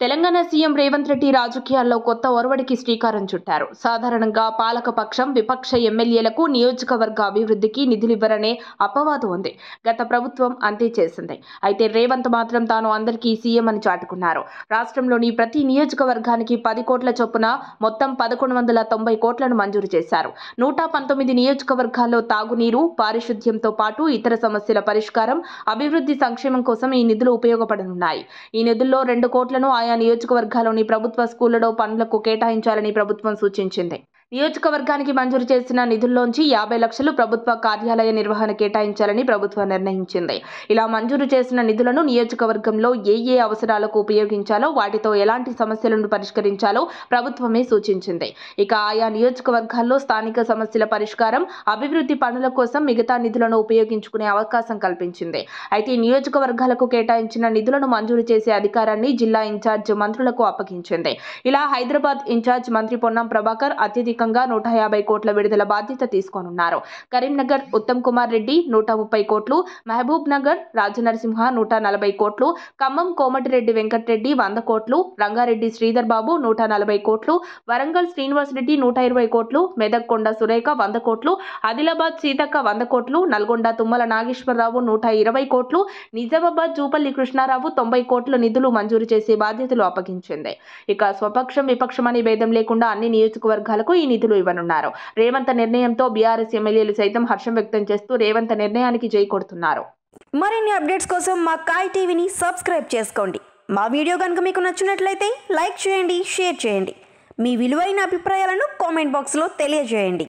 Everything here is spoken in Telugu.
తెలంగాణ సీఎం రేవంత్ రెడ్డి రాజకీయాల్లో కొత్త ఒరవడికి శ్రీకారం చుట్టారు. సాధారణంగా పాలకపక్షం, విపక్ష ఎమ్మెల్యేలకు నియోజకవర్గ అభివృద్ధికి నిధులివ్వరనే అపవాదు ఉంది. గత ప్రభుత్వం అంతే చేసింది. అయితే రేవంత్ మాత్రం తాను అందరికీ సీఎం అని చాటుకున్నారు. రాష్ట్రంలోని ప్రతి నియోజకవర్గానికి 10 కోట్ల చొప్పున మొత్తం 1190 కోట్లను మంజూరు చేశారు. 119 నియోజకవర్గాల్లో తాగునీరు, పారిశుద్ధ్యంతో పాటు ఇతర సమస్యల పరిష్కారం, అభివృద్ధి, సంక్షేమం కోసం ఈ నిధులు ఉపయోగపడనున్నాయి. ఈ నిధుల్లో 2 కోట్లను ఆయా నియోజకవర్గాల్లోని ప్రభుత్వ స్కూళ్లలో పనులకు కేటాయించాలని ప్రభుత్వం సూచించింది. నియోజకవర్గానికి మంజూరు చేసిన నిధుల్లోంచి 50 లక్షలు ప్రభుత్వ కార్యాలయ నిర్వహణ కేటాయించాలని ప్రభుత్వం నిర్ణయించింది. ఇలా మంజూరు చేసిన నిధులను నియోజకవర్గంలో ఏ అవసరాలకు ఉపయోగించాలో, వాటితో ఎలాంటి సమస్యలను పరిష్కరించాలో ప్రభుత్వమే సూచించింది. ఇక ఆయా నియోజకవర్గాల్లో స్థానిక సమస్యల పరిష్కారం, అభివృద్ధి పనుల కోసం మిగతా నిధులను ఉపయోగించుకునే అవకాశం కల్పించింది. అయితే ఈ నియోజకవర్గాలకు కేటాయించిన నిధులను మంజూరు చేసే అధికారాన్ని జిల్లా ఇన్ఛార్జ్ మంత్రులకు అప్పగించింది. ఇలా హైదరాబాద్ ఇన్ఛార్జ్ మంత్రి పొన్నం ప్రభాకర్ అత్యధికంగా 150 కోట్ల విడుదల బాధ్యత తీసుకోనున్నారు. కరీంనగర్ ఉత్తమ్ కుమార్ రెడ్డి 130 కోట్లు, మహబూబ్ నగర్ రాజనరసింహ 140 కోట్లు, ఖమ్మం కోమటిరెడ్డి వెంకటరెడ్డి 100 కోట్లు, రంగారెడ్డి శ్రీధర్ బాబు 140 కోట్లు, వరంగల్ శ్రీనివాస్ రెడ్డి 120 కోట్లు, మెదక్ కొండ సురేఖ 100 కోట్లు, ఆదిలాబాద్ సీతక్క 100 కోట్లు, నల్గొండ తుమ్మల నాగేశ్వరరావు 120 కోట్లు, నిజామాబాద్ జూపల్లి కృష్ణారావు 90 కోట్ల నిధులు మంజూరు చేసే బాధ్యతలు అప్పగించింది. ఇక స్వపక్షం, విపక్షమని భేదం లేకుండా అన్ని నియోజకవర్గాలకు ఈ నిధులు ఇవ్వనున్నారు. రేవంత్ నిర్ణయంతో బీఆర్ఎస్ ఎమ్మెల్యేలు సైతం హర్షం వ్యక్తం చేస్తూ రేవంత్ నిర్ణయానికి జై కొడుతున్నారు. మరిన్ని అప్డేట్స్ కోసం మా కాయ్ టీవీని సబ్స్క్రైబ్ చేసుకోండి. మా వీడియో కనుక మీకు నచ్చినట్లయితే లైక్ చేయండి, షేర్ చేయండి. మీ విలువైన అభిప్రాయాలను కామెంట్ బాక్స్లో తెలియజేయండి.